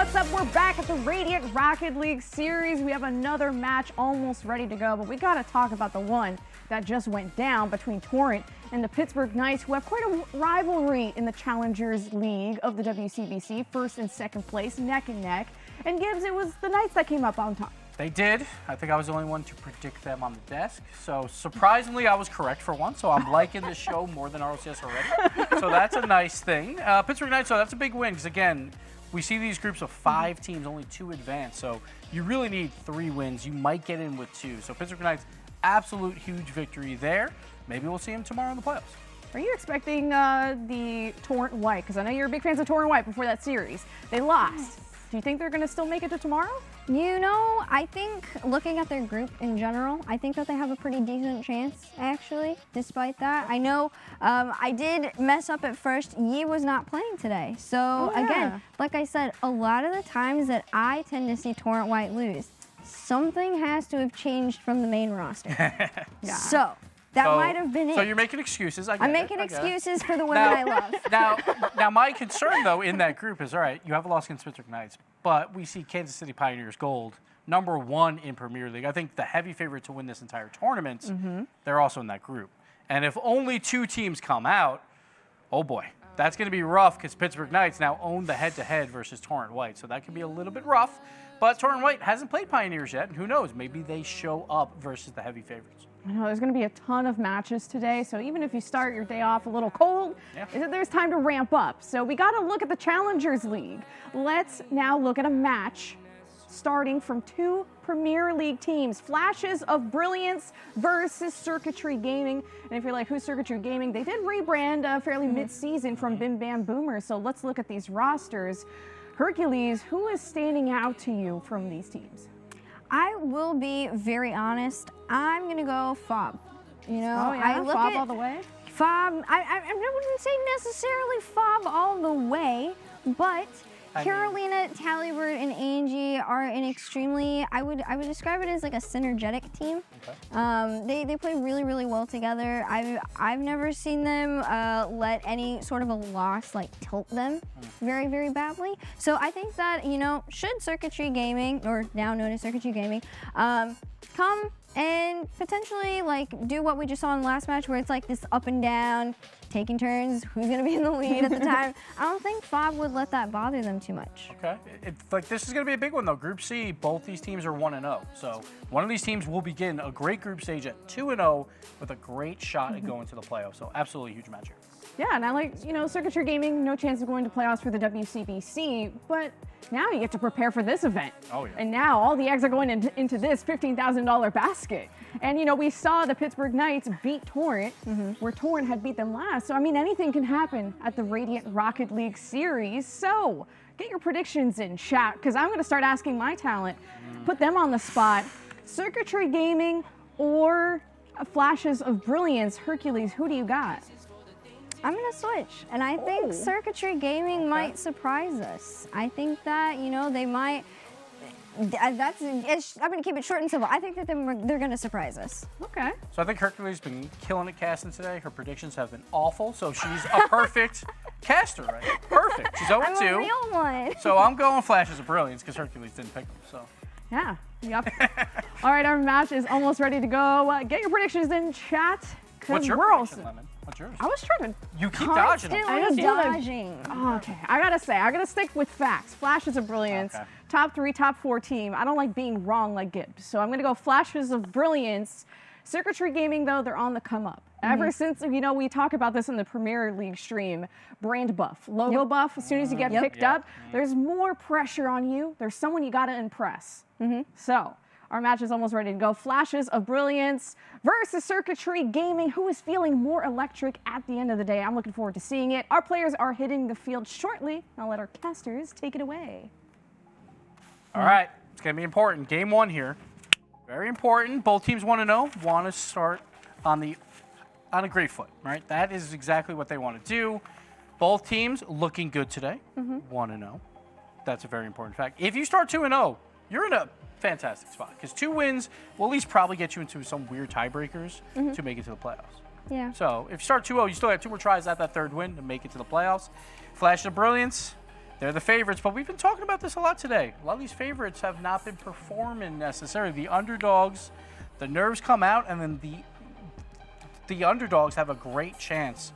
what's up? We're back at the Radiant Rocket League Series. We have another match almost ready to go, but we got to talk about the one that just went down between Torrent and the Pittsburgh Knights, who have quite a rivalry in the Challengers League of the WCBC, first and second place, neck and neck. And Gibbs, it was the Knights that came up on top. They did. I think I was the only one to predict them on the desk. So surprisingly, I was correct for once. So I'm liking this show more than RLCS already. So that's a nice thing. Pittsburgh Knights, so that's a big win because, again, we see these groups of 5 teams, only 2 advance. So you really need 3 wins. You might get in with 2. So Pittsburgh Knights, absolute huge victory there. Maybe we'll see them tomorrow in the playoffs. Are you expecting the Torrent White? Because I know you're big fans of Torrent White before that series. They lost. Do you think they're going to still make it to tomorrow? You know, I think looking at their group in general, I think that they have a pretty decent chance, actually, despite that. I know I did mess up at first. Yi was not playing today. So, again, like I said, a lot of the times that I tend to see Torrent White lose, something has to have changed from the main roster. So, that might have been it. So you're making excuses. I'm making excuses for the women I love. Now, my concern, though, in that group is, all right, you have a loss against Pittsburgh Knights, but we see Kansas City Pioneers Gold, #1 in Premier League. I think the heavy favorite to win this entire tournament, they're also in that group. And if only 2 teams come out, oh boy, that's going to be rough because Pittsburgh Knights now own the head-to-head versus Torrent White. So that could be a little bit rough. But Torrent White hasn't played Pioneers yet, and who knows, maybe they show up versus the heavy favorites. I know there's going to be a ton of matches today, so even if you start your day off a little cold, there's time to ramp up. So we got to look at the Challengers League. Let's now look at a match starting from 2 Premier League teams, Flashes of Brilliance versus Circuitry Gaming. And if you're like, who's Circuitry Gaming? They did rebrand fairly mid-season from Bim Bam Boomer. So let's look at these rosters. Hercules, who is standing out to you from these teams? I will be very honest. I'm gonna go Fob. You know, I look Fob at all the way. Fob. I wouldn't say necessarily Fob all the way, but Carolina, Talibird, and Angie are an extremely. I would describe it as like a synergetic team. Okay. They play really, really well together. I've never seen them let any sort of a loss like tilt them very, very badly. So I think that, you know, should Circuitry Gaming, or now known as Circuitry Gaming, come and potentially like do what we just saw in the last match, where it's like this up and down, taking turns, who's gonna be in the lead at the time. I don't think Fob would let that bother them too much. Okay, like this is gonna be a big one though. Group C, both these teams are 1-0. So one of these teams will begin a great group stage at 2-0 with a great shot at going to the playoffs. So absolutely huge match here. Yeah, and I like, you know, Circuitry Gaming, no chance of going to playoffs for the WCBC, but now you get to prepare for this event. Oh, yeah. And now all the eggs are going into this $15,000 basket. And, you know, we saw the Pittsburgh Knights beat Torrent, where Torrent had beat them last. So, I mean, anything can happen at the Radiant Rocket League Series. So, get your predictions in chat, because I'm going to start asking my talent. Put them on the spot. Circuitry Gaming or Flashes of Brilliance. Hercules, who do you got? I'm gonna switch, and I think Circuitry Gaming might surprise us. I think that, you know, they might. I'm gonna keep it short and simple. I think that they're gonna surprise us. Okay. So I think Hercules has been killing it casting today. Her predictions have been awful, so she's a perfect caster, right? Perfect. She's 0-2. I'm a real one. So I'm going Flashes of Brilliance because Hercules didn't pick them. So. Yeah. Yep. All right, our match is almost ready to go. Get your predictions in chat. What's your prediction, Lemon? What's yours? I was trying to. You keep dodging them. I was dodging. Oh, okay, I gotta say, I gotta stick with facts. Flashes of Brilliance, top 3, top 4 team. I don't like being wrong like Gibbs, so I'm gonna go Flashes of Brilliance. Circuitry Gaming, though, they're on the come up. Ever since, you know, we talk about this in the Premier League stream, brand buff, logo buff. As soon as you get picked up, there's more pressure on you. There's someone you gotta impress. So. Our match is almost ready to go. Flashes of Brilliance versus Circuitry Gaming. Who is feeling more electric at the end of the day? I'm looking forward to seeing it. Our players are hitting the field shortly. I'll let our casters take it away. All right, it's going to be important. Game 1 here. Very important. Both teams 1-0. Want to start on a great foot, right? That is exactly what they want to do. Both teams looking good today. 1-0. That's a very important fact. If you start 2-0, you're in a fantastic spot, because 2 wins will at least probably get you into some weird tiebreakers to make it to the playoffs. Yeah. So if you start 2-0, you still have 2 more tries at that 3rd win to make it to the playoffs. Flash of Brilliance, They're the favorites, but we've been talking about this a lot today. A lot of these favorites have not been performing necessarily. The underdogs, the nerves come out, and then the underdogs have a great chance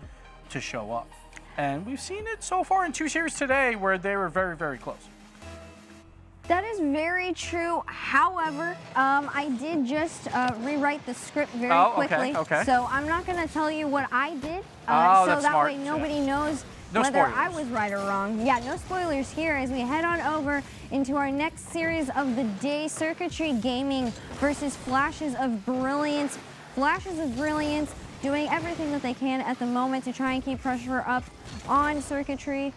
to show up. And we've seen it so far in 2 series today where they were very, very close. That is very true. However, I did just rewrite the script very quickly. Okay. So I'm not going to tell you what I did. Oh, so that's that smart. way nobody knows No whether spoilers. I was right or wrong. Yeah, no spoilers here as we head on over into our next series of the day, Circuitry Gaming versus Flashes of Brilliance. Flashes of Brilliance doing everything that they can at the moment to try and keep pressure up on Circuitry.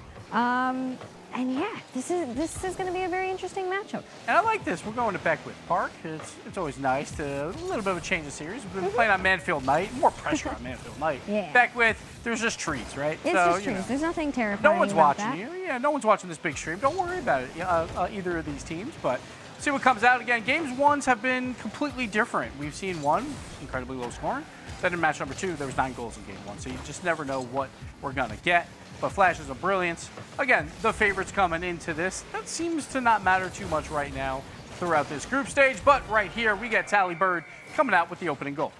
And yeah, this is going to be a very interesting matchup. And I like this. We're going to Beckwith Park. It's always nice to a little bit of a change of series. We've been playing on Manfield Night. More pressure on Manfield Night. Yeah. Beckwith, there's just trees, right? It's just trees. There's nothing terrifying. No one's about watching that. you. Yeah, no one's watching this big stream. Don't worry about it, either of these teams. But see what comes out. Again, games 1s have been completely different. We've seen one incredibly low scoring. Then in match number 2, there was 9 goals in game 1. So you just never know what we're going to get. But Flashes of Brilliance, again, the favorites coming into this. That seems to not matter too much right now throughout this group stage. But right here, we get Tally Bird coming out with the opening goal.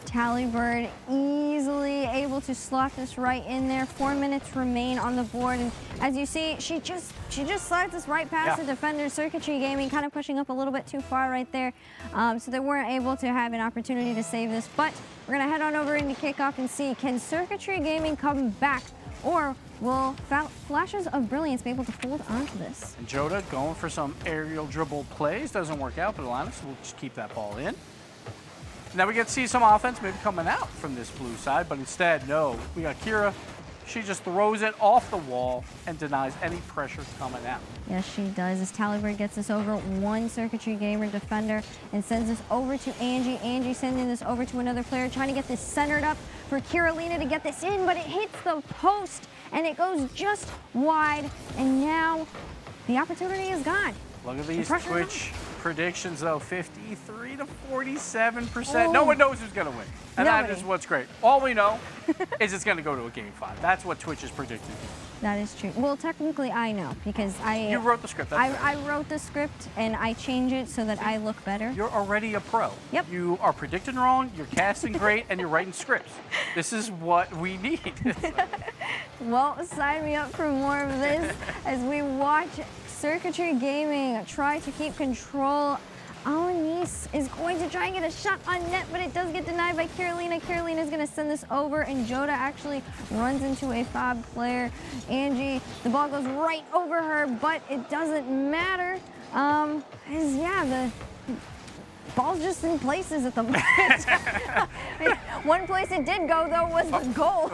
Tally Bird easily able to slot this right in there. 4 minutes remain on the board, and as you see, she just slides this right past the defender. Circuitry Gaming kind of pushing up a little bit too far right there, so they weren't able to have an opportunity to save this. But we're gonna head on over into kickoff and see, can Circuitry Gaming come back, or will Flashes of Brilliance be able to hold on to this? And Joda going for some aerial dribble plays. Doesn't work out, but Alanis will just keep that ball in. Now we get to see some offense maybe coming out from this blue side, but instead, no. We got Kira. She just throws it off the wall and denies any pressure coming out. Yes, she does. As Tally Bird gets this over one Circuitry Gamer defender and sends this over to Angie. Angie sending this over to another player, trying to get this centered up for Kiralina to get this in, but it hits the post and it goes just wide. And now the opportunity is gone. Look at these pressure's Twitch predictions, though. 53 to 47%. No one knows who's going to win. And that Nobody. is what's great. All we know is it's going to go to a game 5. That's what Twitch is predicting. That is true. Well, technically I know because You wrote the script. That's right. I wrote the script and I change it so that I look better. You're already a pro. Yep. You are predicting wrong, you're casting great, and you're writing scripts. This is what we need. Well, sign me up for more of this as we watch Circuitry Gaming try to keep control. Alanis is going to try and get a shot on net, but it does get denied by Kiralina. Kiralina is going to send this over, and Joda actually runs into a fob player. Angie, the ball goes right over her, but it doesn't matter. The ball's just in places at the moment. One place it did go, though, was the goal.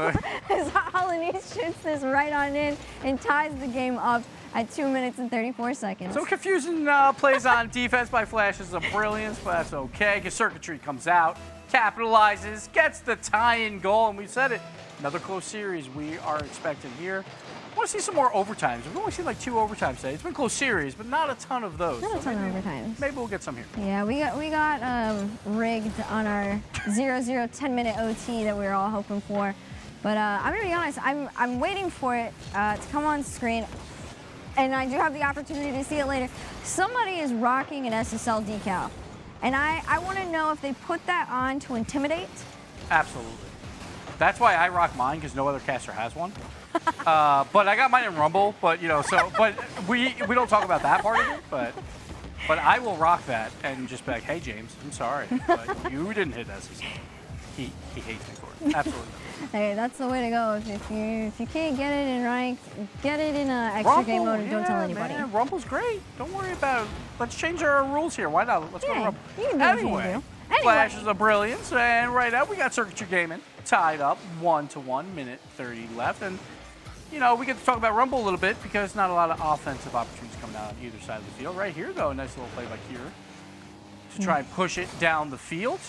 As Alanis shoots this right on in and ties the game up at 2 minutes and 34 seconds. So confusing plays on defense by Flashes of Brilliance, but that's okay, because Circuitry comes out, capitalizes, gets the tie-in goal, and we said it, another close series we are expecting here. I want to see some more overtimes. We've only seen like 2 overtimes today. It's been a close series, but not a ton of those. Not a ton of overtimes. Maybe we'll get some here. Yeah, we got rigged on our 0-0 10-minute OT that we were all hoping for. But I'm gonna be honest, I'm waiting for it to come on screen, and I do have the opportunity to see it later. Somebody is rocking an SSL decal, and I want to know if they put that on to intimidate. Absolutely. That's why I rock mine, because no other caster has one. But I got mine in Rumble, but we don't talk about that part of it, but I will rock that and just be like, hey James, I'm sorry, but you didn't hit SSL. He hates me for it. Absolutely. Hey, that's the way to go. If you can't get it in ranked, get it in extra game mode and don't tell anybody. Man, Rumble's great. Don't worry about it. Let's change our rules here. Why not? Let's go to Rumble. You can do what you Anyway, do. Flashes of Brilliance, and right now we got Circuitry Gaming tied up 1-1, minute 30 left, and we get to talk about Rumble a little bit because not a lot of offensive opportunities coming out on either side of the field. Right here, though, a nice little play by Kira to try and push it down the field.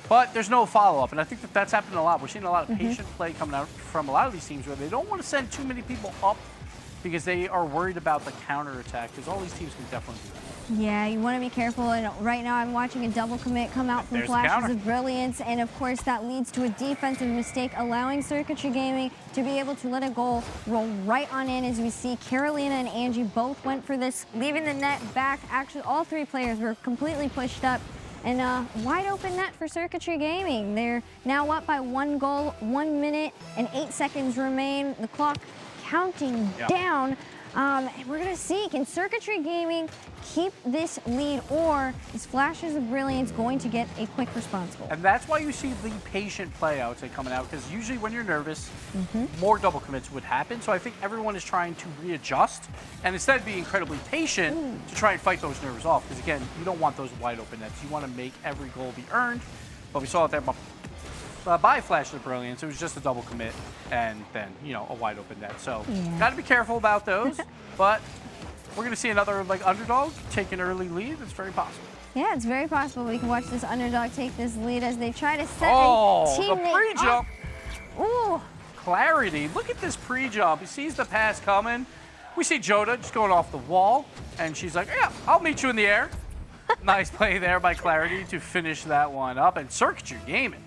But there's no follow-up, and I think that's happening a lot. We're seeing a lot of patient play coming out from a lot of these teams where they don't want to send too many people up because they are worried about the counterattack, because all these teams can definitely do that. Yeah, you want to be careful. And right now I'm watching a double commit come out from There's the Flashes counter. of Brilliance. And of course that leads to a defensive mistake, allowing Circuitry Gaming to be able to let a goal roll right on in. As we see, Carolina and Angie both went for this, leaving the net back. Actually, all three players were completely pushed up. And wide open net for Circuitry Gaming. They're now up by 1 goal, 1 minute and 8 seconds remain. The clock counting down. And we're gonna see, can Circuitry Gaming keep this lead, or is Flashes of Brilliance going to get a quick response goal? And that's why you see the patient play, I would say, coming out, because usually when you're nervous, more double commits would happen. So I think everyone is trying to readjust, and instead of being incredibly patient, to try and fight those nerves off. Because again, you don't want those wide open nets. You want to make every goal be earned. But we saw it there by Flashes of Brilliance. It was just a double commit, and then, you know, a wide open net. So got to be careful about those. But we're going to see another underdog take an early lead. It's very possible. Yeah, it's very possible we can watch this underdog take this lead as they try to set Oh, a teammate the pre-jump. up. Ooh. Clarity. Look at this pre-jump. He sees the pass coming. We see Joda just going off the wall, and she's like, yeah, I'll meet you in the air. Nice play there by Clarity to finish that one up. And Circuitry Gaming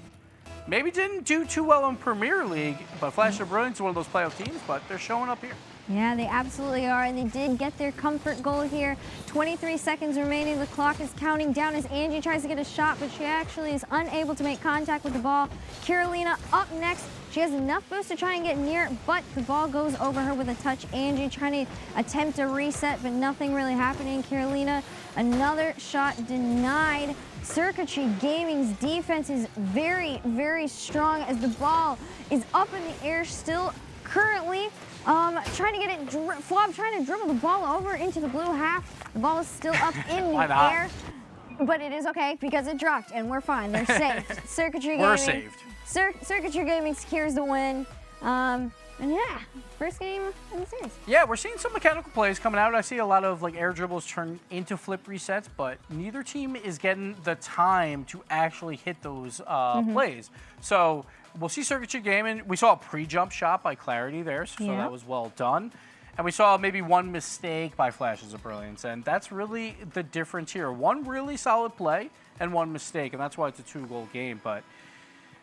maybe didn't do too well in Premier League, but Flash of Brilliance is one of those playoff teams, but they're showing up here. Yeah, they absolutely are, and they did get their comfort goal here. 23 seconds remaining. The clock is counting down as Angie tries to get a shot, but she actually is unable to make contact with the ball. Carolina up next. She has enough boost to try and get near it, but the ball goes over her with a touch. Angie trying to attempt a reset, but nothing really happening. Carolina, another shot denied. Circuitry Gaming's defense is very, very strong as the ball is up in the air still currently. Trying to get it, Flob trying to dribble the ball over into the blue half. The ball is still up in the air, but it is okay because it dropped and we're fine. They're safe. Circuitry Gaming. We're saved. Circuitry Gaming secures the win. And yeah, first game in the series. Yeah, we're seeing some mechanical plays coming out. I see a lot of air dribbles turn into flip resets, but neither team is getting the time to actually hit those plays. So we'll see Circuitry Gaming. We saw a pre-jump shot by Clarity there, so that was well done. And we saw maybe one mistake by Flashes of Brilliance, and that's really the difference here. One really solid play and one mistake, and that's why it's a 2-goal game. But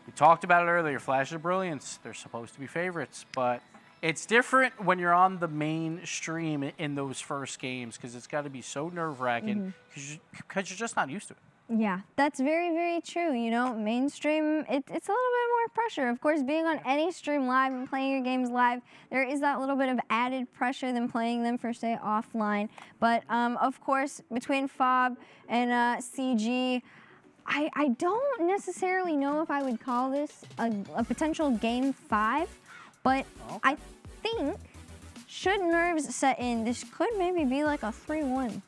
we talked about it earlier, Flashes of Brilliance, they're supposed to be favorites, but it's different when you're on the mainstream in those first games because it's got to be so nerve-wracking because you're just not used to it. Yeah, that's very, very true. You know, mainstream, it's a little bit more pressure. Of course, being on any stream live and playing your games live, there is that little bit of added pressure than playing them for, say, offline. But, of course, between FOB and CG, I don't necessarily know if I would call this a potential game 5, but I think should nerves set in, this could maybe be like a 3-1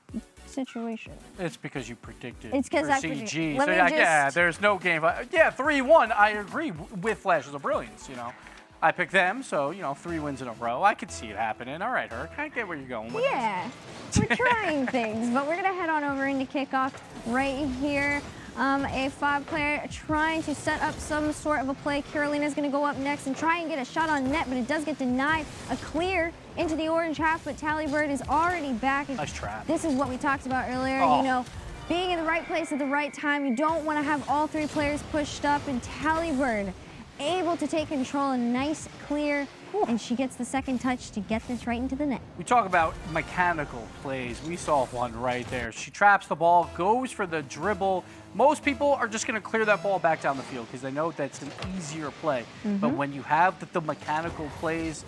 situation. It's because you predicted it's for I CG. So yeah, there's no game. Yeah, 3-1. I agree with Flashes of Brilliance. You know, I picked them, so 3 wins in a row. I could see it happening. All right, Herc, I get where you're going with this. We're trying things, but we're gonna head on over into kickoff right here. A FOB player trying to set up some sort of a play. Carolina's going to go up next and try and get a shot on net, but it does get denied. A clear into the orange half, but Tallybird is already back. Nice trap. This is what we talked about earlier. You know, being in the right place at the right time. You don't want to have all 3 players pushed up, and Tallybird able to take control. A nice clear, and she gets the second touch to get this right into the net. We talk about mechanical plays. We saw one right there. She traps the ball, goes for the dribble. Most people are just going to clear that ball back down the field because they know that's an easier play. But when you have the mechanical plays,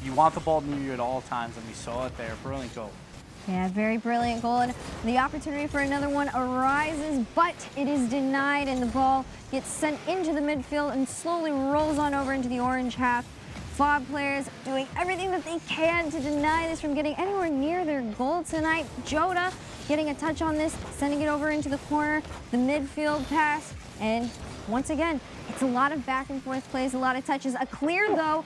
you want the ball near you at all times, and we saw it there. Brilliant goal. Yeah, very brilliant goal, and the opportunity for another one arises, but it is denied, and the ball gets sent into the midfield and slowly rolls on over into the orange half. FOB players doing everything that they can to deny this from getting anywhere near their goal tonight. Joda getting a touch on this, sending it over into the corner, the midfield pass, and once again, it's a lot of back and forth plays, a lot of touches. A clear though,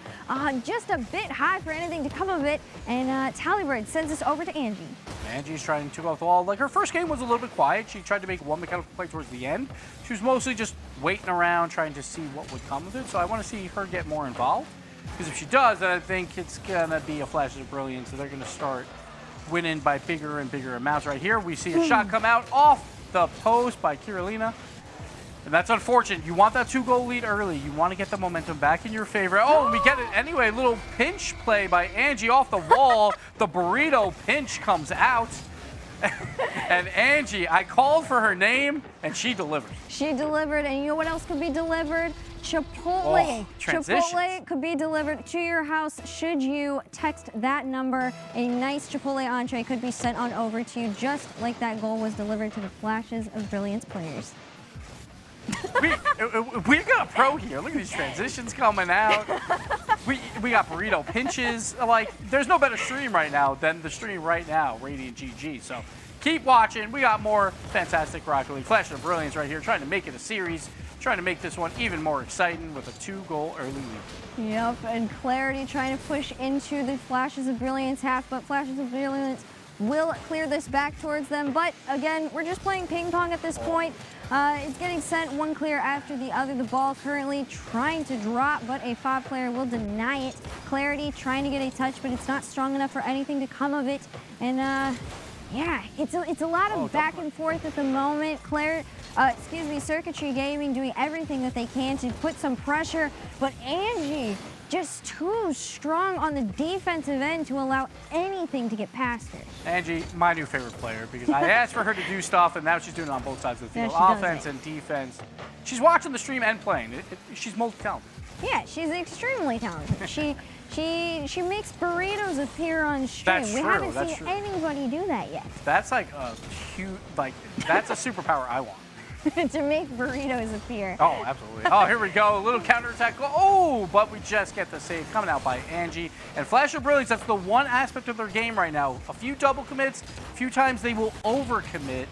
just a bit high for anything to come of it, and Tallybird sends this over to Angie. Angie's trying to go off the wall. Her first game was a little bit quiet. She tried to make one mechanical play towards the end. She was mostly just waiting around, trying to see what would come of it. So I want to see her get more involved. Because if she does, then I think it's going to be a Flash of Brilliance. So they're going to start winning by bigger and bigger amounts. Right here, we see a shot come out off the post by Carolina. And that's unfortunate. You want that 2-goal lead early. You want to get the momentum back in your favor. Oh, we get it anyway. Little pinch play by Angie off the wall. The burrito pinch comes out. And Angie, I called for her name, and she delivered. She delivered, and you know what else could be delivered? Chipotle. Oh, Chipotle could be delivered to your house should you text that number. A nice Chipotle entree could be sent on over to you, just like that goal was delivered to the Flashes of Brilliance players. we got a pro here. Look at these transitions coming out. We got burrito pinches. Like, there's no better stream right now than the stream right now, Radiant GG. So keep watching. We got more fantastic Rocket League. Flash of Brilliance right here, trying to make it a series, trying to make this one even more exciting with a 2-goal early lead. Yep, and Clarity trying to push into the Flashes of Brilliance half, but Flashes of Brilliance will clear this back towards them. But again, we're just playing ping pong at this point. It's getting sent one clear after the other. The ball currently trying to drop, but a FOB player will deny it. Clarity trying to get a touch, but it's not strong enough for anything to come of it. And yeah, it's a lot of back and forth at the moment. Circuitry Gaming doing everything that they can to put some pressure, but Angie just too strong on the defensive end to allow anything to get past her. Angie, my new favorite player, because I asked for her to do stuff, and now she's doing it on both sides of the field, offense and defense. She's watching the stream and playing. She's multi-talented. Yeah, she's extremely talented. She makes burritos appear on stream. That's we true. haven't That's seen true. anybody do that yet. That's like a huge, that's a superpower I want. To make burritos appear. Oh, absolutely. Oh, here we go. A little counterattack. Oh, but we just get the save coming out by Angie. And Flash of Brilliance, that's the one aspect of their game right now. A few double commits, a few times they will overcommit,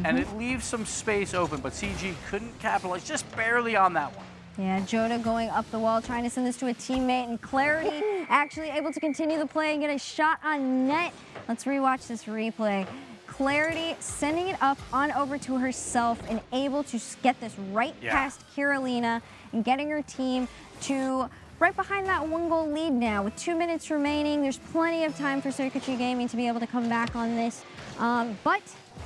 and it leaves some space open. But CG couldn't capitalize, just barely on that one. Yeah, Joda going up the wall, trying to send this to a teammate, and Clarity actually able to continue the play and get a shot on net. Let's rewatch this replay. Clarity sending it up on over to herself and able to get this right past Carolina and getting her team to right behind that 1-goal lead now. With 2 minutes remaining, there's plenty of time for Circuitry Gaming to be able to come back on this. But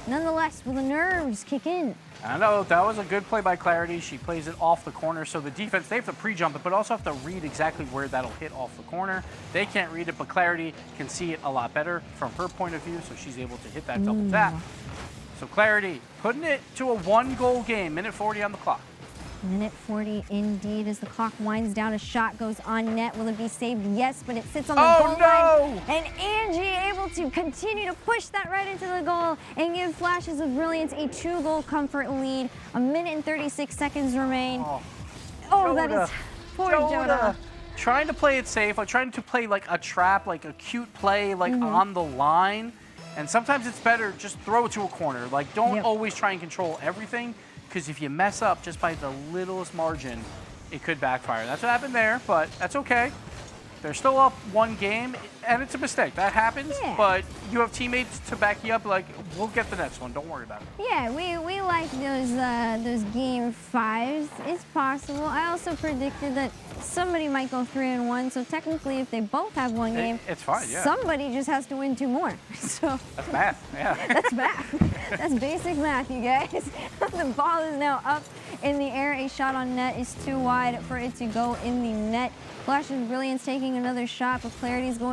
nonetheless, will the nerves kick in? I know, that was a good play by Clarity. She plays it off the corner, so the defense, they have to pre-jump it, but also have to read exactly where that'll hit off the corner. They can't read it, but Clarity can see it a lot better from her point of view, so she's able to hit that double tap. So Clarity putting it to a 1-goal game, minute 40 on the clock. Minute 40 indeed as the clock winds down. A shot goes on net. Will it be saved? Yes, but it sits on the goal line. And Angie able to continue to push that right into the goal and give Flashes of Brilliance a 2-goal comfort lead. A minute and 36 seconds remain. Oh, that is poor Joda. Trying to play it safe, like trying to play like a trap, like a cute play, like on the line. And sometimes it's better just throw it to a corner. Like don't always try and control everything. Because if you mess up just by the littlest margin, it could backfire. That's what happened there, but that's okay. They're still up 1 game, and it's a mistake. That happens, but you have teammates to back you up. Like, we'll get the next one. Don't worry about it. Yeah, we like those game 5s. It's possible. I also predicted that somebody might go 3-1. So technically, if they both have 1 game, it's fine. Yeah. Somebody just has to win 2 more. So that's math. Yeah. That's math. That's basic math, you guys. The ball is now up in the air. A shot on net is too wide for it to go in the net. Flash of Brilliance taking another shot, but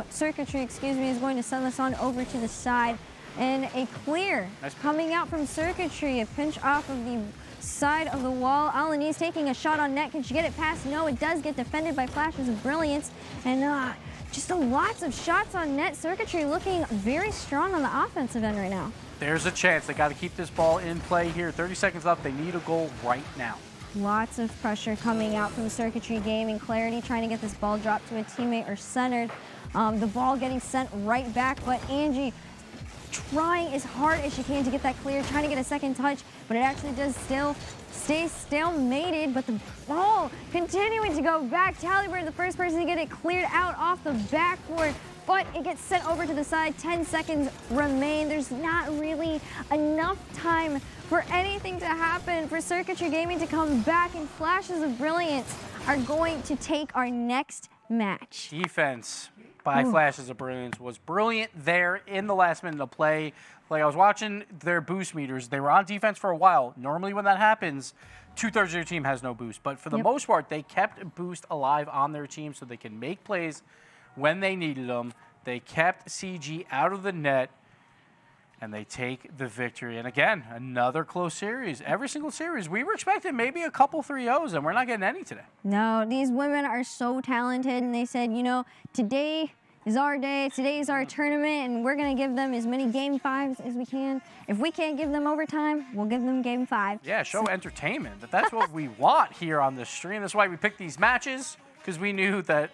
Circuitry, is going to send this on over to the side. And a clear coming out from Circuitry, a pinch off of the side of the wall. Alanis taking a shot on net. Can she get it past? No, it does get defended by Flashes of Brilliance. And just lots of shots on net. Circuitry looking very strong on the offensive end right now. There's a chance. They got to keep this ball in play here. 30 seconds left. They need a goal right now. Lots of pressure coming out from Circuitry Gaming. Clarity trying to get this ball dropped to a teammate or centered. The ball getting sent right back, but Angie trying as hard as she can to get that clear, trying to get a second touch, but it actually does still stay stalemated, but the ball continuing to go back. Talibird, the first person to get it cleared out off the backboard, but it gets sent over to the side. 10 seconds remain. There's not really enough time for anything to happen for Circuitry Gaming to come back, and Flashes of Brilliance are going to take our next match. Defense. by Flashes of Brilliance was brilliant there in the last minute of play. Like, I was watching their boost meters. They were on defense for a while. Normally when that happens, 2/3 of your team has no boost. But for the most part, they kept boost alive on their team so they can make plays when they needed them. They kept CG out of the net, and they take the victory. And again, another close series. Every single series, we were expecting maybe a couple 3-0s, and we're not getting any today. No, these women are so talented, and they said, you know, today is our day, today is our tournament, and we're going to give them as many game 5s as we can. If we can't give them overtime, we'll give them game 5. Yeah, show entertainment. That's what we want here on this stream. That's why we picked these matches, because we knew that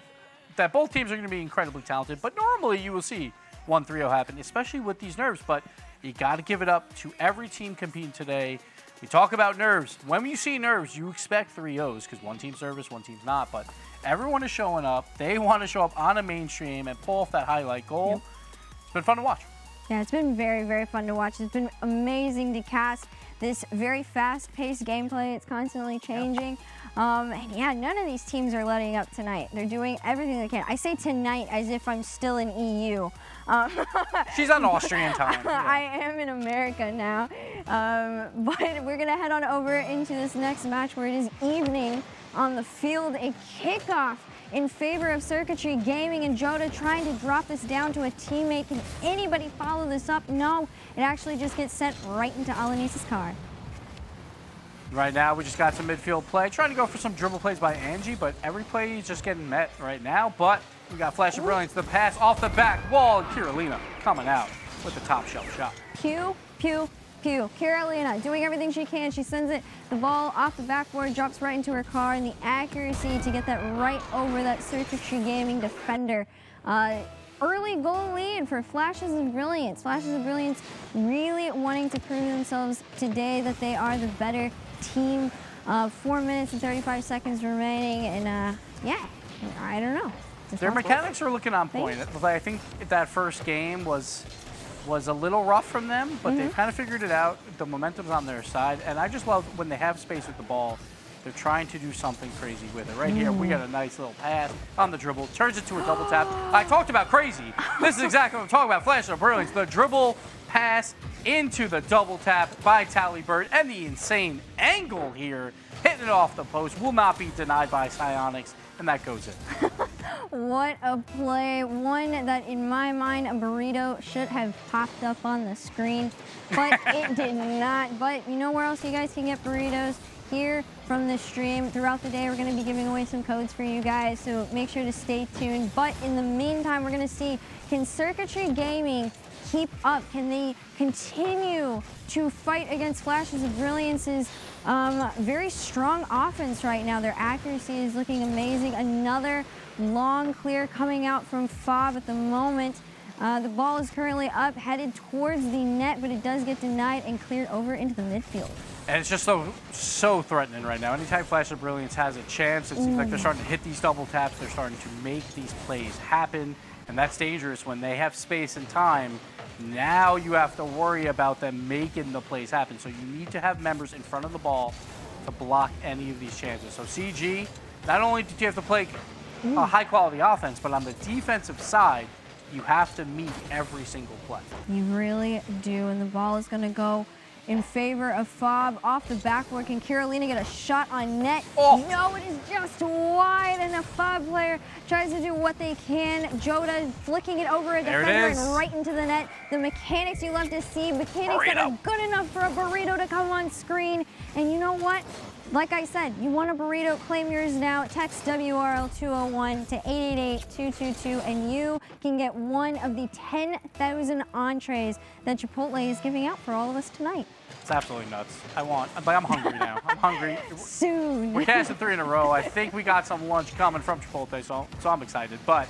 both teams are going to be incredibly talented. But normally you will see 1 3-0 happen, especially with these nerves. But you got to give it up to every team competing today. We talk about nerves. When you see nerves, you expect 3-0s, because one team's nervous, one team's not. But everyone is showing up. They want to show up on a mainstream and pull off that highlight goal. It's been fun to watch. Yeah, it's been very, very fun to watch. It's been amazing to cast this very fast-paced gameplay. It's constantly changing. And yeah, none of these teams are letting up tonight. They're doing everything they can. I say tonight as if I'm still in EU. She's on Austrian time. Yeah. I am in America now. But we're going to head on over into this next match where it is evening on the field. A kickoff in favor of Circuitry Gaming, and Joda trying to drop this down to a teammate. Can anybody follow this up? No, it actually just gets sent right into Alanisa's car. Right now, we just got some midfield play. Trying to go for some dribble plays by Angie, but every play is just getting met right now. But we got Flash of Brilliance, the pass off the back wall, and Carolina coming out with the top shelf shot. Pew, pew, pew. Carolina doing everything she can. She sends the ball off the backboard, drops right into her car, and the accuracy to get that right over that Circuitry Gaming defender. Early goal lead for Flashes of Brilliance. Flashes of Brilliance really wanting to prove themselves today that they are the better team. 4 minutes and 35 seconds remaining, and yeah, I don't know. Their mechanics are looking on point. I think that first game was a little rough from them, but they've kind of figured it out. The momentum's on their side, and I just love when they have space with the ball, they're trying to do something crazy with it. Right here, we got a nice little pass on the dribble, turns it to a double tap. I talked about crazy. This is exactly what I'm talking about, Flash of Brilliance. The dribble pass into the double tap by Talibird, and the insane angle here, hitting it off the post, will not be denied by Psyonix, and that goes in. What a play. One that, in my mind, a burrito should have popped up on the screen, but it did not. But you know where else you guys can get burritos? Here from this stream. Throughout the day, we're going to be giving away some codes for you guys, so make sure to stay tuned. But in the meantime, we're going to see, can Circuitry Gaming keep up? Can they continue to fight against Flashes of Brilliance's very strong offense right now? Their accuracy is looking amazing. Another long clear coming out from Fob at the moment. The ball is currently up, headed towards the net, but it does get denied and cleared over into the midfield. And it's just so threatening right now. Anytime Flash of Brilliance has a chance, it seems like they're starting to hit these double taps. They're starting to make these plays happen, and that's dangerous when they have space and time. Now you have to worry about them making the plays happen. So you need to have members in front of the ball to block any of these chances. So CG, not only do you have to play a high-quality offense, but on the defensive side, you have to meet every single play. You really do, and the ball is going to go in favor of Fob off the backboard. Can Carolina get a shot on net? Oh. No, it is just wide, and the Fob player tries to do what they can. Joda flicking it over a defender and right into the net. The mechanics you love to see, mechanics that are good enough for a burrito to come on screen. And you know what? Like I said, you want a burrito, claim yours now. Text WRL201 to 888-222, and you can get one of the 10,000 entrees that Chipotle is giving out for all of us tonight. It's absolutely nuts. But I'm hungry now. I'm hungry. Soon. We're casting 3 in a row. I think we got some lunch coming from Chipotle, so I'm excited. But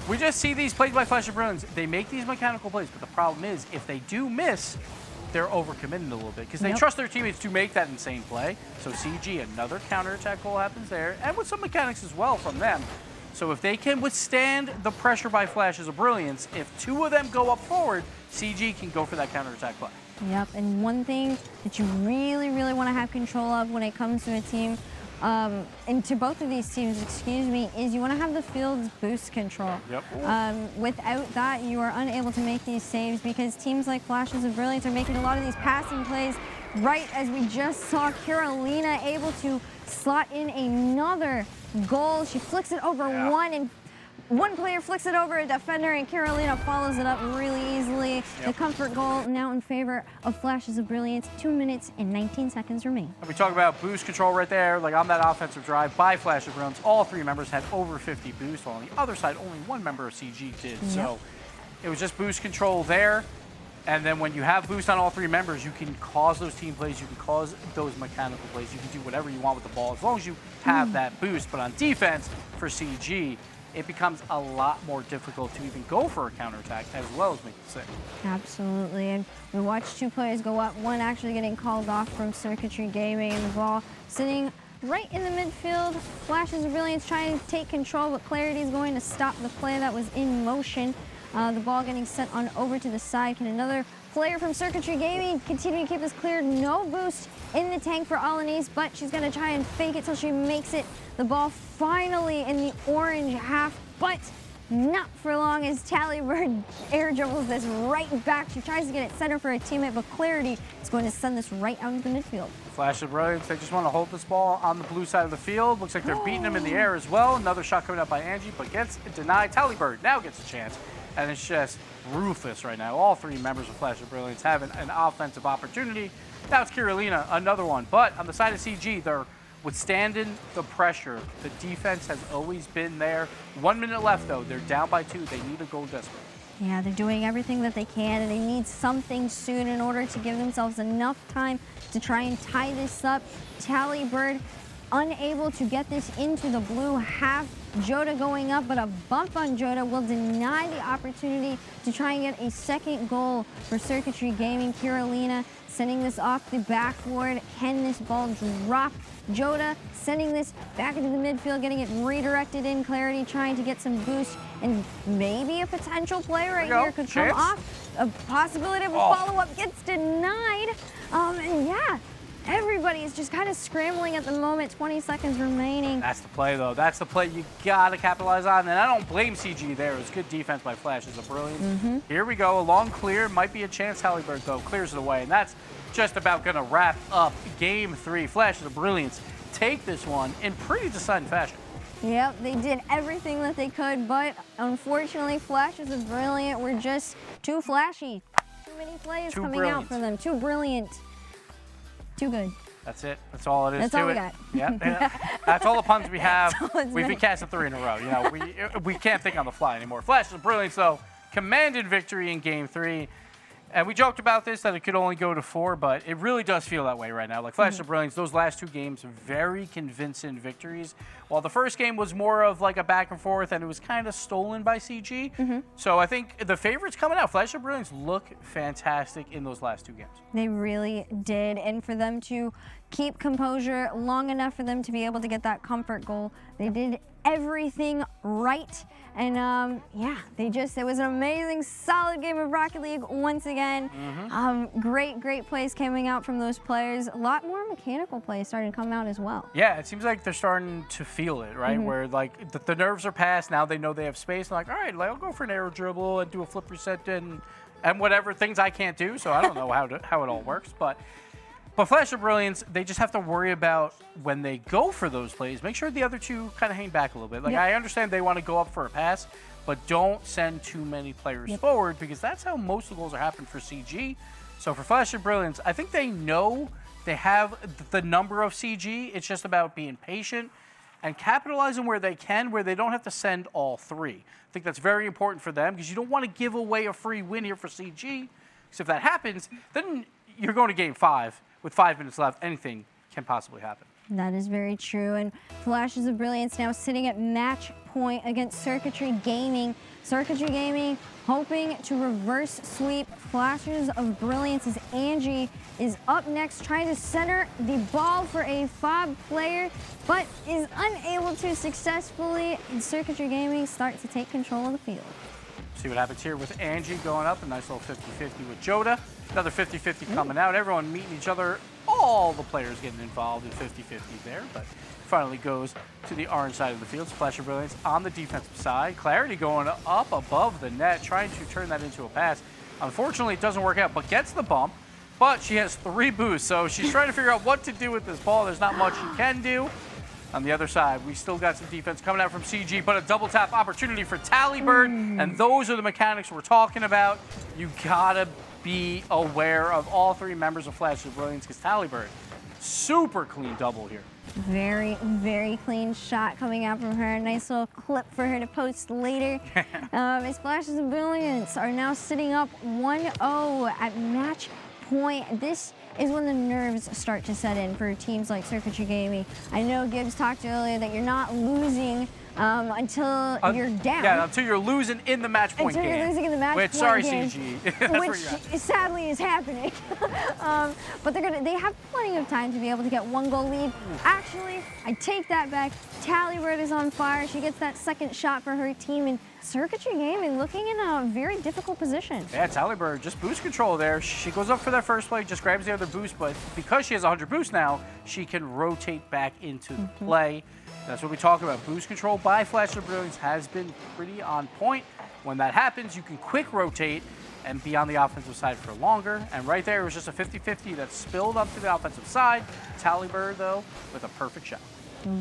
we just see these plays by Flash of Brilliance. They make these mechanical plays, but the problem is, if they do miss, they're overcommitting a little bit because they trust their teammates to make that insane play. So CG, another counterattack goal happens there, and with some mechanics as well from them. So if they can withstand the pressure by Flashes of Brilliance, if 2 of them go up forward, CG can go for that counterattack play. Yep, and one thing that you really, really want to have control of when it comes to a team and to both of these teams, excuse me, is you want to have the field's boost control. Yep. Without that, you are unable to make these saves because teams like Flashes of Brilliance are making a lot of these passing plays. Right as we just saw Carolina able to slot in another goal. She flicks it over one, and one player flicks it over a defender, and Carolina follows it up really easily. Yep. The comfort goal now in favor of Flashes of Brilliance. 2 minutes and 19 seconds remain. We talk about boost control right there, like on that offensive drive by Flash of Brilliance. All 3 members had over 50 boost, while on the other side, only 1 member of CG did. Yep. So it was just boost control there. And then when you have boost on all 3 members, you can cause those team plays, you can cause those mechanical plays, you can do whatever you want with the ball as long as you have that boost. But on defense for CG, it becomes a lot more difficult to even go for a counterattack as well as make the save. Absolutely, and we watched 2 players go up, one actually getting called off from Circuitry Gaming, and the ball sitting right in the midfield. Flashes of Brilliance trying to take control, but Clarity is going to stop the play that was in motion. The ball getting sent on over to the side. Can another player from Circuitry Gaming continue to keep this clear? No boost in the tank for Alanis, but she's going to try and fake it till she makes it. The ball finally in the orange half, but not for long as Tallybird air dribbles this right back. She tries to get it center for a teammate, but Clarity is going to send this right out into the midfield. Flash of Brilliance, they just want to hold this ball on the blue side of the field. Looks like they're beating him in the air as well. Another shot coming up by Angie, but gets denied. Tallybird now gets a chance. And it's just ruthless right now. All 3 members of Flash of Brilliance having an offensive opportunity. Now it's Carolina, another one. But on the side of CG, they're withstanding the pressure. The defense has always been there. 1 minute left, though. They're down by 2. They need a goal desperate. Yeah, they're doing everything that they can, and they need something soon in order to give themselves enough time to try and tie this up. Tallybird unable to get this into the blue half. Joda going up, but a bump on Joda will deny the opportunity to try and get a second goal for Circuitry Gaming. Carolina sending this off the backboard. Can this ball drop? Joda sending this back into the midfield, getting it redirected in. Clarity trying to get some boost, and maybe a potential play right here could come off. A possibility of a follow-up gets denied. And yeah, everybody is just kind of scrambling at the moment. 20 seconds remaining. That's the play, though. That's the play you got to capitalize on. And I don't blame CG there. It was good defense by Flashes of Brilliance. Here we go. A long clear. Might be a chance. Tallybird, though, clears it away. And that's just about going to wrap up Game 3. Flashes of Brilliance take this one in pretty decided fashion. Yep, they did everything that they could, but unfortunately, Flashes of Brilliant were just too flashy. Too many plays coming out for them. Too brilliant. Too good. That's it. That's all it is. That's all we got. Yeah. That's all the puns we have. We've been meant. casting 3 in a row. You know, we can't think on the fly anymore. Flashes of Brilliance, though, commanded victory in Game 3. And we joked about this, that it could only go to 4, but it really does feel that way right now. Like Flash of Brilliance, those last 2 games, very convincing victories. While the first game was more of like a back and forth, and it was kind of stolen by CG. So I think the favorites coming out, Flash of Brilliance, look fantastic in those last 2 games. They really did. And for them to keep composure long enough for them to be able to get that comfort goal, they did everything right. And yeah, it was an amazing, solid game of Rocket League once again. Great plays coming out from those players. A lot more mechanical plays starting to come out as well. Yeah, it seems like they're starting to feel it, right? Where like the nerves are past. Now they know they have space. They're like, all right, I'll go for an arrow dribble and do a flip reset and whatever things I can't do. So I don't know how it all works, but Flash of Brilliance, they just have to worry about when they go for those plays, make sure the other 2 kind of hang back a little bit. Like, I understand they want to go up for a pass, but don't send too many players forward, because that's how most of the goals are happening for CG. So for Flash of Brilliance, I think they know they have the number of CG. It's just about being patient and capitalizing where they can, where they don't have to send all 3. I think that's very important for them, because you don't want to give away a free win here for CG. Because if that happens, then you're going to Game 5. With 5 minutes left, anything can possibly happen. That is very true. And Flashes of Brilliance now sitting at match point against Circuitry Gaming. Circuitry Gaming hoping to reverse sweep Flashes of Brilliance as Angie is up next, trying to center the ball for a FOB player, but is unable to successfully. And Circuitry Gaming start to take control of the field. See what happens here with Angie going up. A nice little 50-50 with Joda. Another 50-50 coming out. Everyone meeting each other. All the players getting involved in 50-50 there. But finally goes to the orange side of the field. Flash of Brilliance on the defensive side. Clarity going up above the net, trying to turn that into a pass. Unfortunately, it doesn't work out, but gets the bump. But she has 3 boosts, so she's trying to figure out what to do with this ball. There's not much she can do. On the other side, we still got some defense coming out from CG, but a double tap opportunity for Talibird, and those are the mechanics we're talking about. You gotta be aware of all 3 members of Flash of Brilliance, because Talibird, super clean double here. Very, very clean shot coming out from her. Nice little clip for her to post later. As Flashes of Brilliance are now sitting up 1-0 at match point. This is when the nerves start to set in for teams like Circuitry Gaming. I know Gibbs talked earlier that you're not losing until you're down. Yeah, until you're losing in the match point game. Until you're losing in the match point sorry, game. CG. Which sadly is happening. But they have plenty of time to be able to get 1-goal lead. Actually, I take that back. Talibird is on fire. She gets that second shot for her team, and Circuitry Gaming looking in a very difficult position. Yeah, Talibird just boost control there. She goes up for that first play, just grabs the other boost, but because she has 100 boost now, she can rotate back into the play. That's what we talk about. Boost control by Flash of Brilliance has been pretty on point. When that happens, you can quick rotate and be on the offensive side for longer. And right there, it was just a 50-50 that spilled up to the offensive side. Talibird, though, with a perfect shot.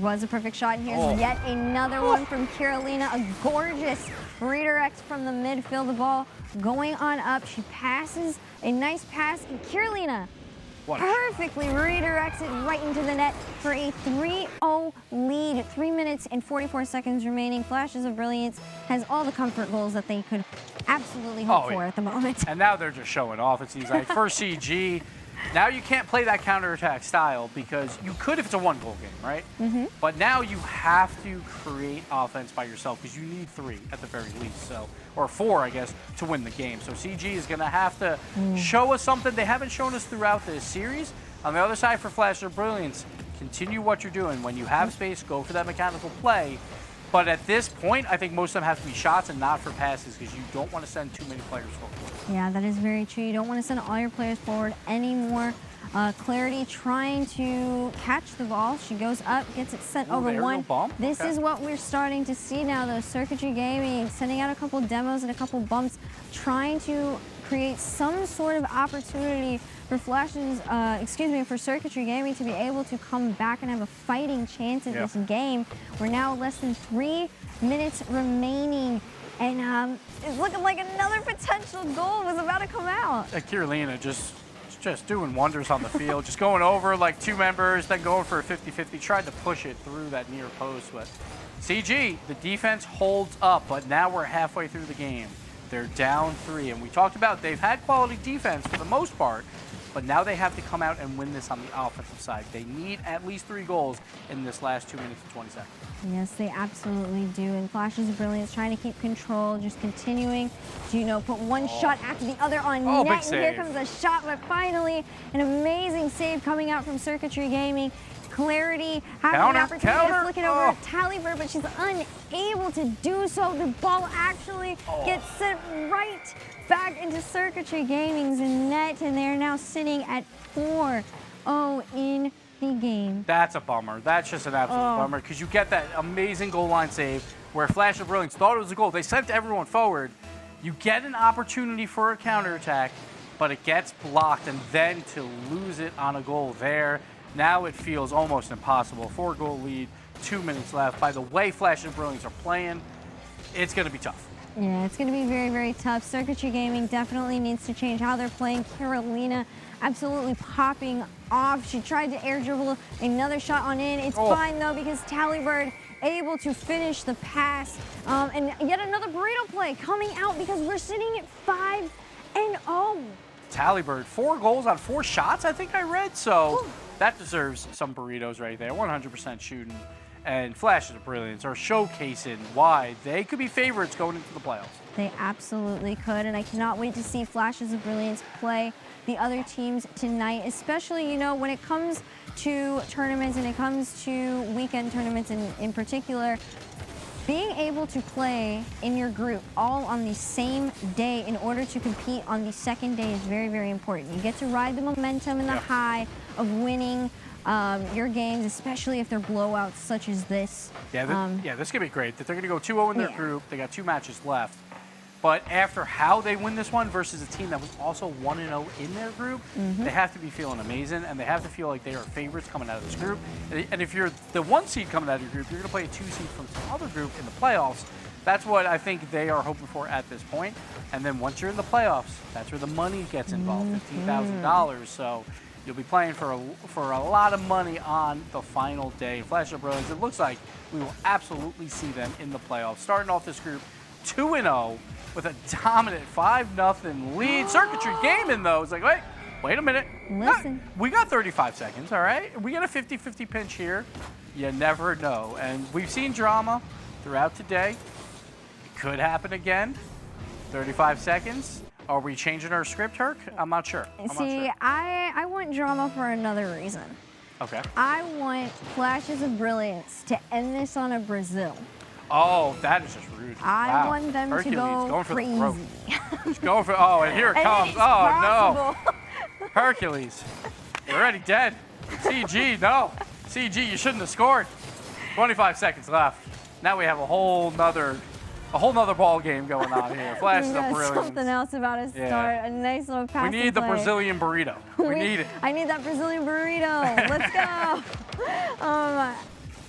Was a perfect shot. Here's yet another one from Carolina. A gorgeous redirect from the midfield. The ball going on up. She passes a nice pass, and Carolina perfectly redirects it right into the net for a 3-0 lead. 3 minutes and 44 seconds remaining. Flashes of Brilliance has all the comfort goals that they could absolutely hope for at the moment. And now they're just showing off, it seems like. For CG, now you can't play that counterattack style, because you could if it's a 1-goal game, right? But now you have to create offense by yourself, because you need 3 at the very least, so, or 4, I guess, to win the game. So CG is going to have to show us something they haven't shown us throughout this series. On the other side for Flash of Brilliance, continue what you're doing. When you have space, go for that mechanical play. But at this point, I think most of them have to be shots and not for passes, because you don't want to send too many players forward. Yeah, that is very true. You don't want to send all your players forward anymore. Clarity trying to catch the ball. She goes up, gets it sent over one. This is what we're starting to see now, though. Circuitry Gaming sending out a couple demos and a couple bumps, trying to create some sort of opportunity for for Circuitry Gaming to be able to come back and have a fighting chance at this game. We're now less than 3 minutes remaining, and it's looking like another potential goal was about to come out. Carolina just doing wonders on the field, just going over like 2 members, then going for a 50-50, tried to push it through that near post, but CG, the defense holds up, but now we're halfway through the game. They're down 3, and we talked about they've had quality defense for the most part, but now they have to come out and win this on the offensive side. They need at least 3 goals in this last 2 minutes and 20 seconds. Yes, they absolutely do. And Flashes of Brilliance trying to keep control, just continuing to, put one shot after the other on net. And here comes a shot, but finally an amazing save coming out from Circuitry Gaming. Clarity having an opportunity to flick it over to Talibird, but she's unable to do so. The ball actually gets sent right back into Circuitry Gaming's net, and they're now sitting at 4-0 in the game. That's a bummer. That's just an absolute bummer, because you get that amazing goal line save where Flash of Brilliance thought it was a goal. They sent everyone forward. You get an opportunity for a counterattack, but it gets blocked, and then to lose it on a goal there, now it feels almost impossible. 4-goal lead, 2 minutes left. By the way Flash of Brilliance are playing, it's going to be tough. Yeah, it's going to be very, very tough. Circuitry Gaming definitely needs to change how they're playing. Carolina absolutely popping off. She tried to air dribble another shot on in. It's fine, though, because Talibird able to finish the pass. And yet another burrito play coming out, because we're sitting at 5-0. Talibird, 4 goals on 4 shots, I think I read. So that deserves some burritos right there. 100% shooting. And Flashes of Brilliance are showcasing why they could be favorites going into the playoffs. They absolutely could, and I cannot wait to see Flashes of Brilliance play the other teams tonight, especially, when it comes to tournaments and it comes to weekend tournaments in particular. Being able to play in your group all on the same day in order to compete on the second day is very, very important. You get to ride the momentum and the high of winning your games, especially if they're blowouts such as this. Yeah, this could be great. That they're going to go 2-0 in their Yeah. group. They got 2 matches left. But after how they win this one versus a team that was also 1-0 in their group, they have to be feeling amazing, and they have to feel like they are favorites coming out of this group. And if you're the 1 seed coming out of your group, you're going to play a 2 seed from some other group in the playoffs. That's what I think they are hoping for at this point. And then once you're in the playoffs, that's where the money gets involved, $15,000. So you'll be playing for a lot of money on the final day. Flash of Brilliance, it looks like we will absolutely see them in the playoffs. Starting off this group 2-0 with a dominant 5-0 lead. Circuitry Gaming, though, is like, wait a minute. Listen. We got 35 seconds, all right? We got a 50-50 pinch here. You never know. And we've seen drama throughout today. It could happen again. 35 seconds. Are we changing our script, Herc? I'm not sure. See, I want drama for another reason. Okay. I want Flashes of Brilliance to end this on a Brazil. Oh, that is just rude. I want them Hercules, to go going for crazy. the throat. He's going for, and here it And comes. it's Oh, possible. no. Hercules, you're already dead. CG, no. CG, you shouldn't have scored. 25 seconds left. Now we have a whole nother ball game going on here. Flash We've of got Brilliance. something else about to start. Yeah. A nice little We pass. need the Brazilian burrito. We need it. I need that Brazilian burrito. Let's go.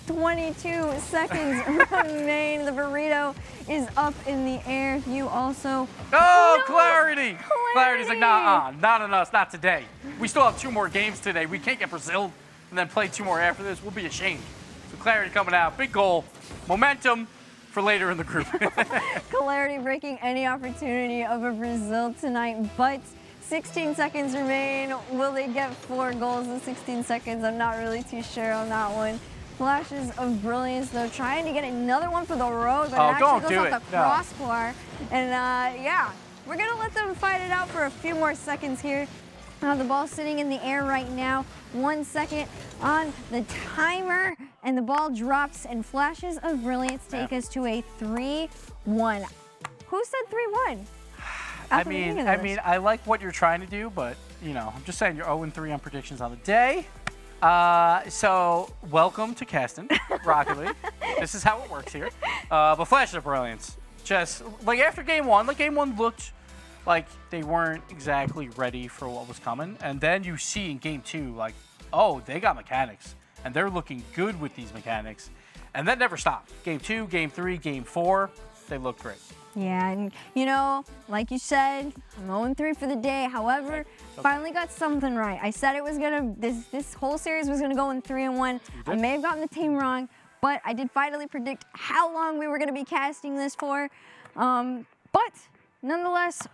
22 seconds remain. The burrito is up in the air. You also. Oh, No! Clarity! Clarity's like, nah, Clarity! not on us, not today. We still have 2 more games today. We can't get Brazil and then play 2 more after this. We'll be ashamed. So Clarity coming out, big goal, momentum for later in the group. Clarity breaking any opportunity of a Brazil tonight, but 16 seconds remain. Will they get 4 goals in 16 seconds? I'm not really too sure on that one. Flashes of Brilliance, though, trying to get another one for the road, but it don't actually do goes off it. the No. crossbar. And yeah, we're gonna let them fight it out for a few more seconds here. The ball sitting in the air right now. 1 second on the timer, and the ball drops, and Flashes of Brilliance take us to a 3-1. Who said 3-1? I mean, I like what you're trying to do, but I'm just saying you're 0-3 on predictions on the day. So welcome to Caston Rocket League. This is how it works here. But Flash of Brilliance, just like after game one looked like they weren't exactly ready for what was coming, and then you see in game 2, like, oh, they got mechanics, and they're looking good with these mechanics, and that never stopped. Game 2, game 3, game 4, they looked great. Yeah, and like you said, I'm 0-3 for the day. However, finally got something right. I said it was gonna, this whole series was gonna go in 3-1. I may have gotten the team wrong, but I did finally predict how long we were gonna be casting this for. But nonetheless,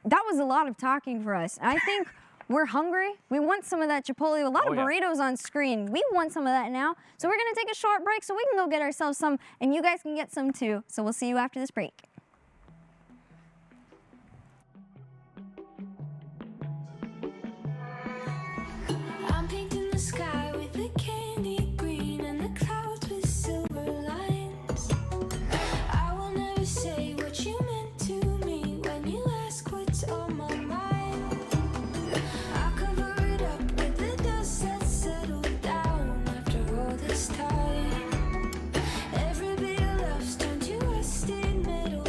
that was a lot of talking for us. I think we're hungry. We want some of that Chipotle. A lot of burritos on screen. We want some of that now. So we're gonna take a short break so we can go get ourselves some, and you guys can get some too. So we'll see you after this break. I'm painting the sky with a candy green and the clouds with silver lines. I will never say what you meant to me when you ask what's on my mind. I'll cover it up with the dust that settled down after all this time. Every bit of love's turned to rusted metal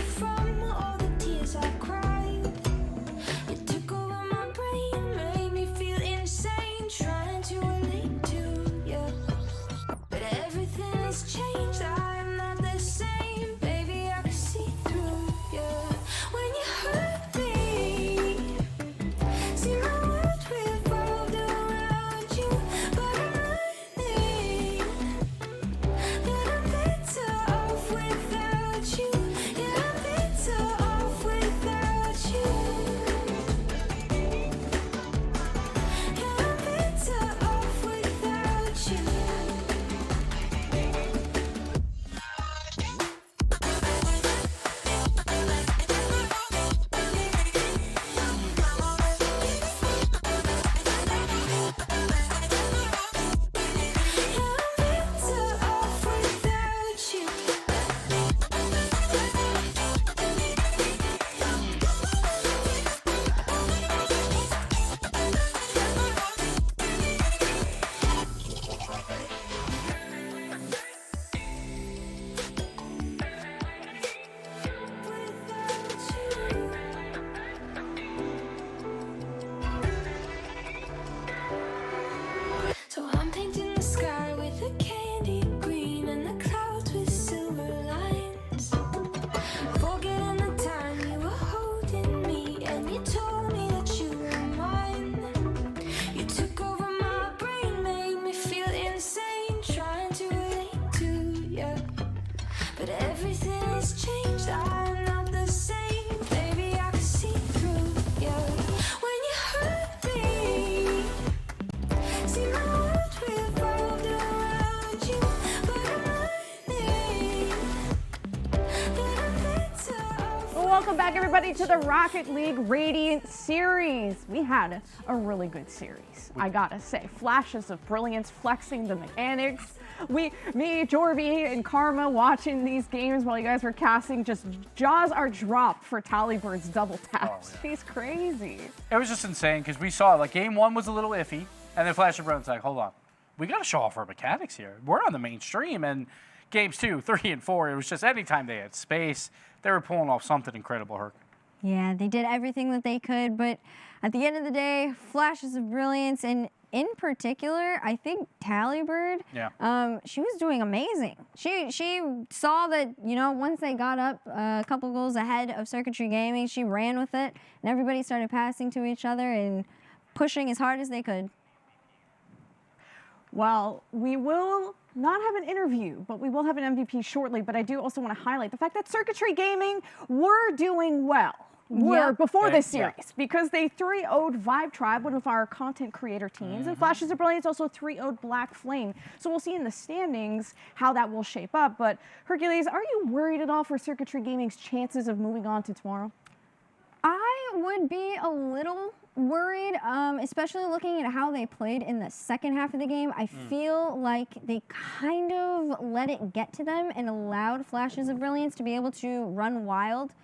Welcome back, everybody, to the Rocket League Radiant Series. We had a really good series, I gotta say. Flashes of brilliance, flexing the mechanics. Me, Jorby, and Karma watching these games while you guys were casting, just jaws are dropped for Tallybird's double taps. Oh, yeah. She's crazy. It was just insane because we saw like game one was a little iffy, and then Flash of Brilliance like, hold on, we got to show off our mechanics here. We're on the mainstream, and games 2, 3, and 4, it was just anytime they had space, they were pulling off something incredible, Herc. Yeah, they did everything that they could, but at the end of the day, flashes of brilliance, and in particular, I think Tallybird, she was doing amazing. She saw that, you know, once they got up a couple goals ahead of Circuitry Gaming, she ran with it, and everybody started passing to each other and pushing as hard as they could. Well, we will not have an interview, but we will have an MVP shortly. But I do also want to highlight the fact that Circuitry Gaming were doing well. Before this series, because they 3-0'd Vibe Tribe, one of our content creator teams, and Flashes of Brilliance also 3-0'd Black Flame. So we'll see in the standings how that will shape up. But Hercules, are you worried at all for Circuitry Gaming's chances of moving on to tomorrow? I would be a little worried, especially looking at how they played in the second half of the game. I feel like they kind of let it get to them and allowed Flashes of Brilliance to be able to run wild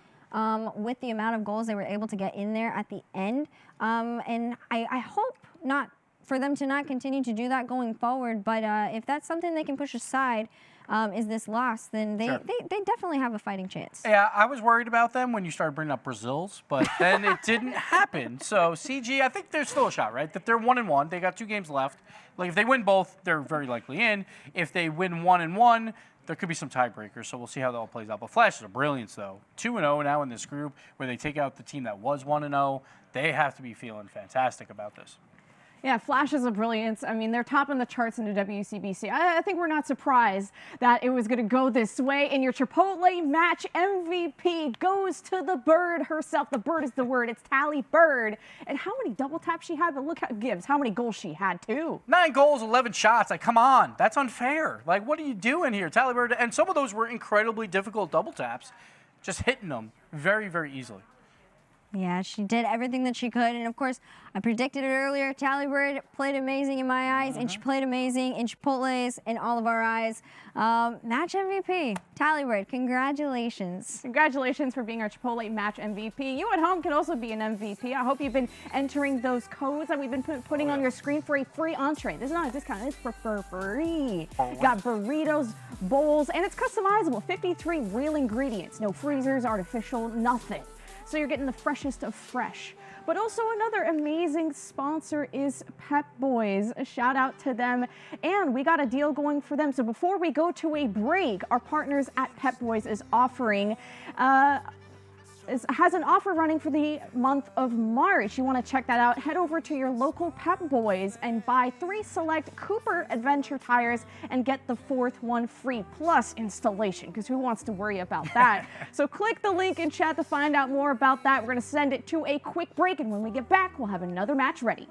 with the amount of goals they were able to get in there at the end. And I hope not for them to not continue to do that going forward, but if that's something they can push aside, is this loss, then they definitely have a fighting chance. Yeah, I was worried about them when you started bringing up Brazil's, but then it didn't happen. So CG, I think there's still a shot, right? That they're 1-1. They got 2 games left. Like if they win both, they're very likely in. If they win 1-1, there could be some tiebreakers. So we'll see how that all plays out. But Flashes of Brilliance, though, 2-0 now in this group, where they take out the team that was 1-0. They have to be feeling fantastic about this. Yeah, Flashes of Brilliance. I mean, they're topping the charts in the WCBC. I think we're not surprised that it was going to go this way. And your Chipotle match MVP goes to the bird herself. The bird is the word. It's Tallybird. And how many double taps she had? But look at Gibbs, how many goals she had, too. 9 goals, 11 shots. Like, come on. That's unfair. Like, what are you doing here, Tallybird? And some of those were incredibly difficult double taps. Just hitting them very, very easily. Yeah, she did everything that she could, and of course, I predicted it earlier. Tallybird played amazing in my eyes, and she played amazing in Chipotle's and all of our eyes. Match MVP, Tallybird, congratulations. Congratulations for being our Chipotle match MVP. You at home can also be an MVP. I hope you've been entering those codes that we've been putting on your screen for a free entree. This is not a discount, it's for free. Got burritos, bowls, and it's customizable. 53 real ingredients, no freezers, artificial, nothing. So you're getting the freshest of fresh. But also another amazing sponsor is Pep Boys. A shout out to them. And we got a deal going for them. So before we go to a break, our partners at Pep Boys is offering has an offer running for the month of March. You want to check that out, head over to your local Pep Boys and buy 3 select Cooper Adventure tires and get the 4th one free, plus installation, because who wants to worry about that? So click the link in chat to find out more about that. We're going to send it to a quick break, and when we get back, we'll have another match ready.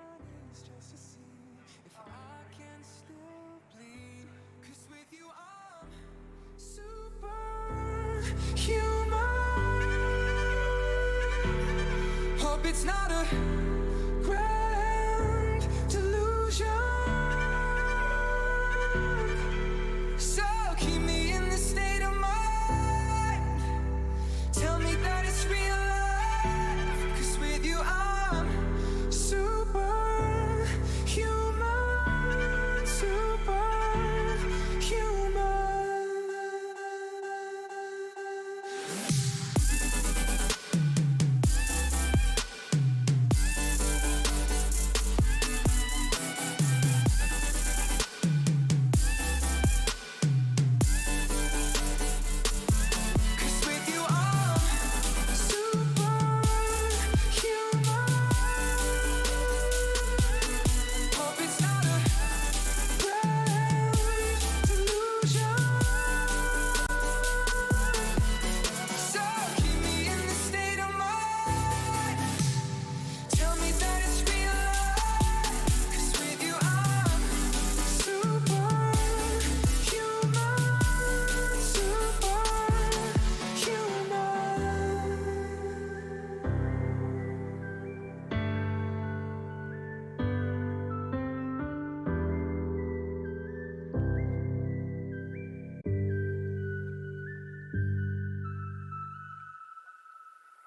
It's not a